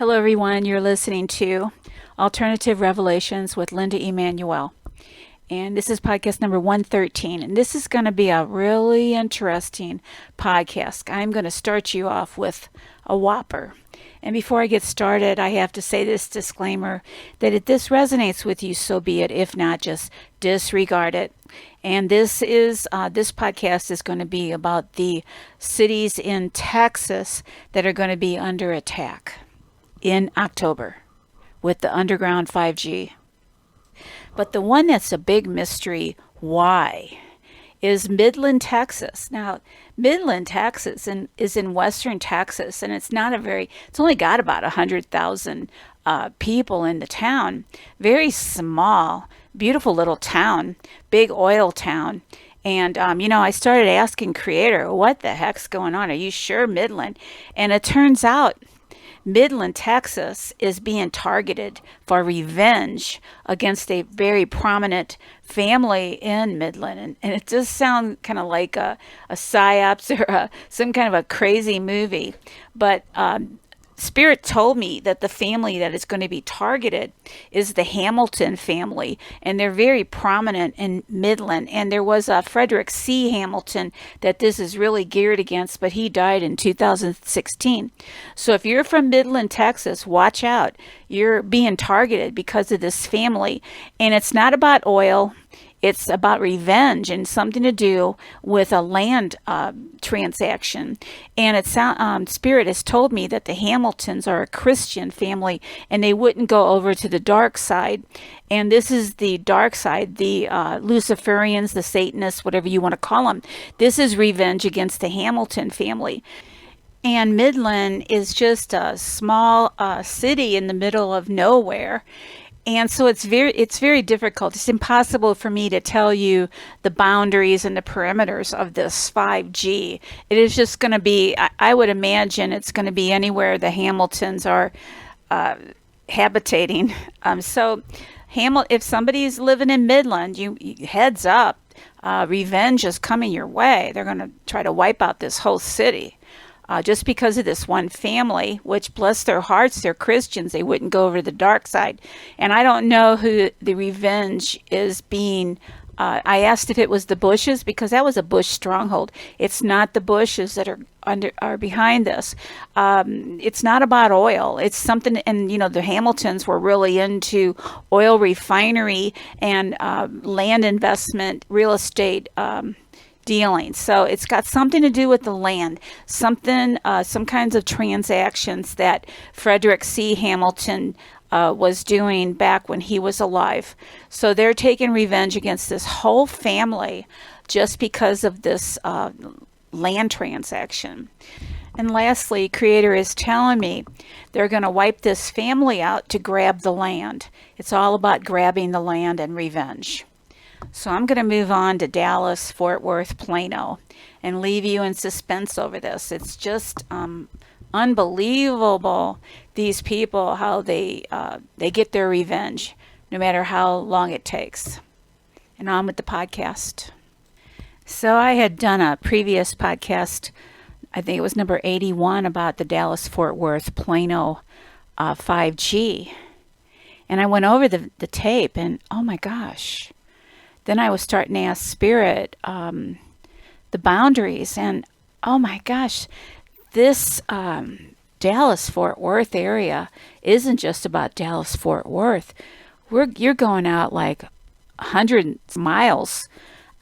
Hello, everyone. You're listening to Alternative Revelations with Linda Emanuel. And this is podcast number 113. And this is going to be a really interesting podcast. I'm going to start you off with a whopper. And before I get started, I have to say this disclaimer that if this resonates with you, so be it. If not, just disregard it. And this podcast is going to be about the cities in Texas that are going to be under attack in October with the underground 5G. But the one that's a big mystery, why, is Midland, Texas. Now, Midland, Texas is in western Texas, and it's only got about 100,000 people in the town. Very small, beautiful little town, big oil town. And, I started asking Creator, what the heck's going on? Are you sure Midland? And it turns out Midland, Texas is being targeted for revenge against a very prominent family in Midland. And it does sound kind of like a psyops or some kind of a crazy movie. But Spirit told me that the family that is going to be targeted is the Hamilton family, and they're very prominent in Midland. And there was a Frederick C. Hamilton that this is really geared against, but he died in 2016. So if you're from Midland, Texas, watch out. You're being targeted because of this family, and it's not about oil. It's about revenge and something to do with a land transaction. And Spirit has told me that the Hamiltons are a Christian family and they wouldn't go over to the dark side. And this is the dark side, the Luciferians, the Satanists, whatever you want to call them. This is revenge against the Hamilton family. And Midland is just a small city in the middle of nowhere. And so it's very difficult. It's impossible for me to tell you the boundaries and the perimeters of this 5G. It is just going to be, I would imagine it's going to be anywhere the Hamiltons are habitating. If somebody's living in Midland, you heads up, revenge is coming your way. They're going to try to wipe out this whole city. Just because of this one family, which bless their hearts, they're Christians, they wouldn't go over to the dark side. And I don't know who the revenge is being. I asked if it was the Bushes because that was a Bush stronghold. It's not the Bushes that are behind this. It's not about oil. It's something, and the Hamiltons were really into oil refinery and land investment, real estate. Dealing. So it's got something to do with the land, some kinds of transactions that Frederick C. Hamilton was doing back when he was alive. So they're taking revenge against this whole family just because of this land transaction. And lastly, Creator is telling me they're going to wipe this family out to grab the land. It's all about grabbing the land and revenge. So I'm going to move on to Dallas, Fort Worth, Plano, and leave you in suspense over this. It's just unbelievable, these people, how they get their revenge, no matter how long it takes. And on with the podcast. So I had done a previous podcast, I think it was number 81, about the Dallas, Fort Worth, Plano 5G. And I went over the tape, and oh my gosh. Then I was starting to ask Spirit the boundaries, and oh my gosh, this Dallas-Fort Worth area isn't just about Dallas-Fort Worth. You're going out like 100 miles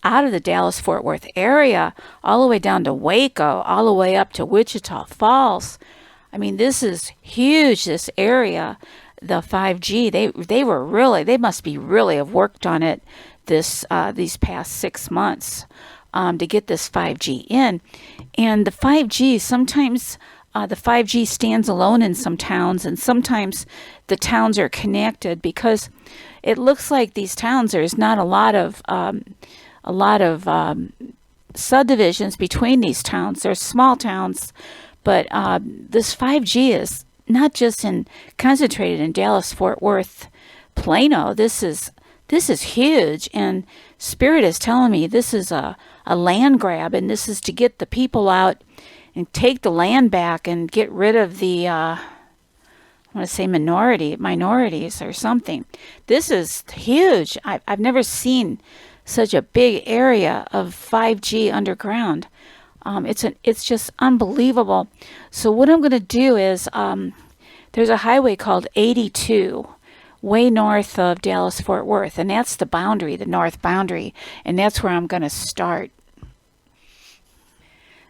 out of the Dallas-Fort Worth area, all the way down to Waco, all the way up to Wichita Falls. I mean, this is huge, this area, the 5G. They must be really have worked on it these past 6 months to get this 5G in. And the 5G, sometimes the 5G stands alone in some towns, and sometimes the towns are connected because it looks like these towns, there's not a lot of subdivisions between these towns. They're small towns, but this 5G is not just concentrated in Dallas, Fort Worth, Plano. This is huge, and Spirit is telling me this is a land grab, and this is to get the people out and take the land back and get rid of the I want to say minorities or something. This is huge. I've never seen such a big area of 5G underground. It's just unbelievable. So what I'm going to do is there's a highway called 82 way north of Dallas Fort Worth, and that's the boundary, the north boundary, and that's where I'm going to start.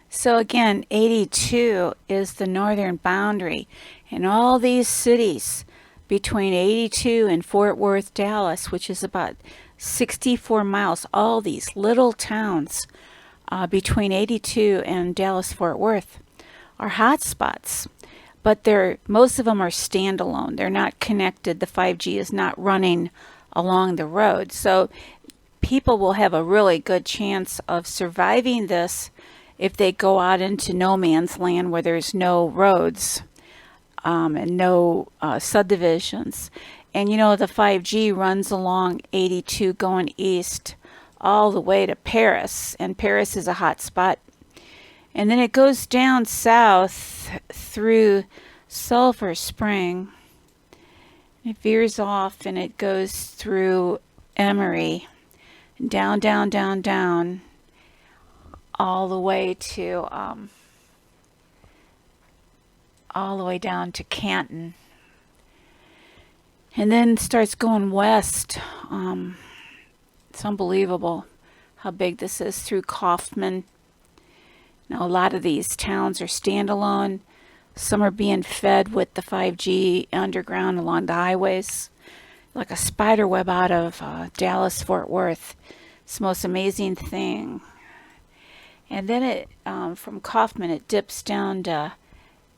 So again, 82 is the northern boundary, and all these cities between 82 and Fort Worth, Dallas, which is about 64 miles, all these little towns between 82 and Dallas Fort Worth are hotspots, but they're most of them are standalone. They're not connected. The 5G is not running along the road, so people will have a really good chance of surviving this if they go out into no man's land where there's no roads and no subdivisions. And you know, the 5G runs along 82 going east all the way to Paris, and Paris is a hot spot. And then it goes down south through Sulphur Spring. It veers off and it goes through Emory, down, down, down, down, all the way to all the way down to Canton, and then starts going west. It's unbelievable how big this is through Kaufman. Now, a lot of these towns are standalone. Some are being fed with the 5G underground along the highways, like a spider web out of Dallas Fort Worth. It's the most amazing thing. And then it from Kaufman it dips down to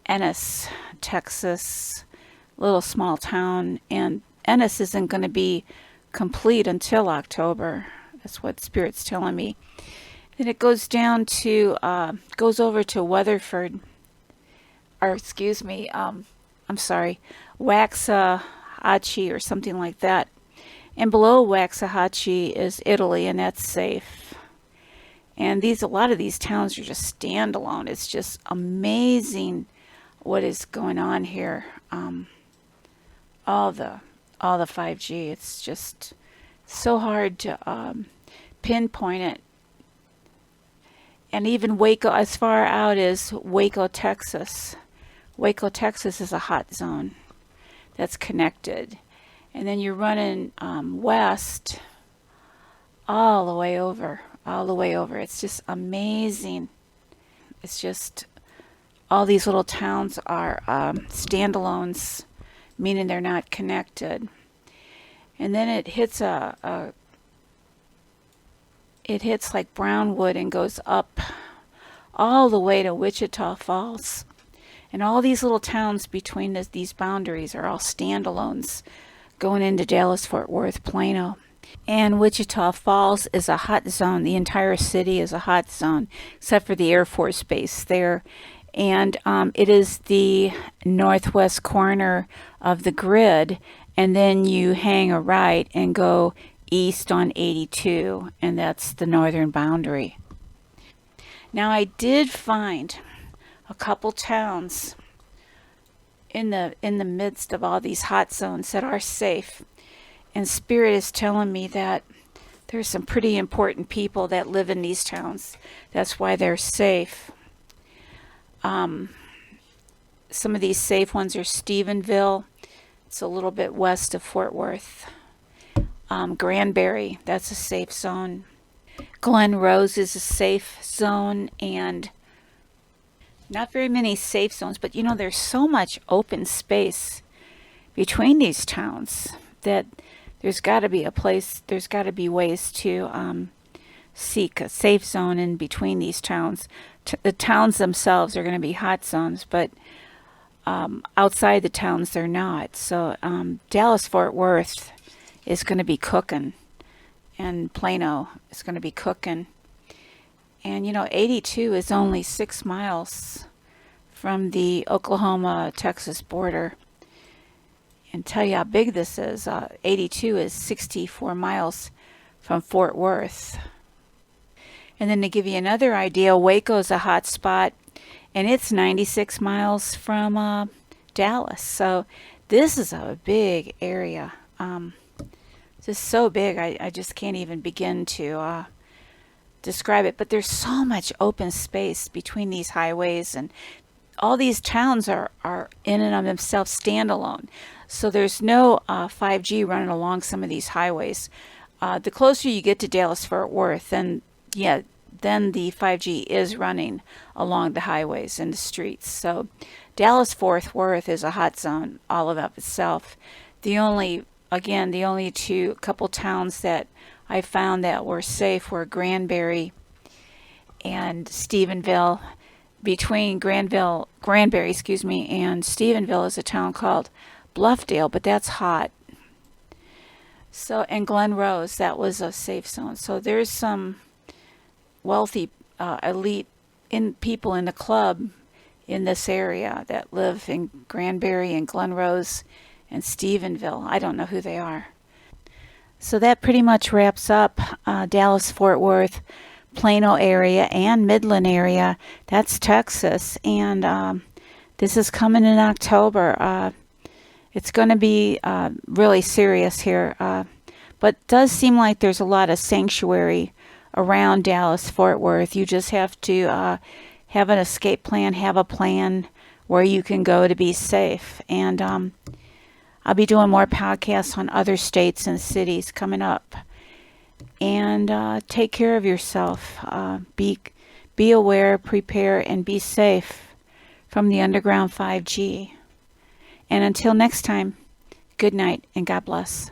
Ennis, Texas, little small town, and Ennis isn't going to be complete until October. That's what Spirit's telling me. Then it goes down to goes over to Weatherford, or excuse me, I'm sorry, Waxahachie or something like that. And below Waxahachie is Italy, and that's safe. And a lot of these towns are just standalone. It's just amazing what is going on here. All the 5G. It's just so hard to pinpoint it. And even Waco, as far out as Waco, Texas. Waco, Texas is a hot zone that's connected. And then you're running west all the way over. It's just amazing. It's just all these little towns are standalones, meaning they're not connected. And then it hits it hits like Brownwood and goes up all the way to Wichita Falls. And all these little towns between these boundaries are all standalones going into Dallas, Fort Worth, Plano. And Wichita Falls is a hot zone. The entire city is a hot zone, except for the Air Force Base there. And it is the northwest corner of the grid. And then you hang a right and go east on 82, and that's the northern boundary. Now, I did find a couple towns in the midst of all these hot zones that are safe. And Spirit is telling me that there's some pretty important people that live in these towns. That's why they're safe. Some of these safe ones are Stephenville. It's a little bit west of Fort Worth. Granbury, that's a safe zone. Glen Rose is a safe zone, and not very many safe zones, but you know, there's so much open space between these towns that there's got to be ways to seek a safe zone in between these towns. The towns themselves are going to be hot zones, but outside the towns they're not. So Dallas Fort Worth is going to be cooking, and Plano is going to be cooking. And you know, 82 is only 6 miles from the Oklahoma-Texas border. And tell you how big this is. 82 is 64 miles from Fort Worth. And then to give you another idea, Waco's a hot spot, and it's 96 miles from Dallas. So this is a big area. Just so big, I just can't even begin to describe it. But there's so much open space between these highways, and all these towns are in and of themselves standalone. So there's no 5G running along some of these highways. The closer you get to Dallas Fort Worth, then the 5G is running along the highways and the streets. So Dallas Fort Worth is a hot zone all of itself. The only two couple towns that I found that were safe were Granbury and Stephenville. Between Granbury, and Stephenville is a town called Bluffdale, but that's hot. So, and Glen Rose, that was a safe zone. So there's some wealthy, elite people in the club in this area that live in Granbury and Glen Rose and Stephenville. I don't know who they are. So that pretty much wraps up Dallas Fort Worth, Plano area, and Midland area. That's Texas, and this is coming in October. It's going to be really serious here, but it does seem like there's a lot of sanctuary around Dallas Fort Worth. You just have to have an escape plan, have a plan where you can go to be safe. And I'll be doing more podcasts on other states and cities coming up. And take care of yourself. Be aware, prepare, and be safe from the underground 5G. And until next time, good night and God bless.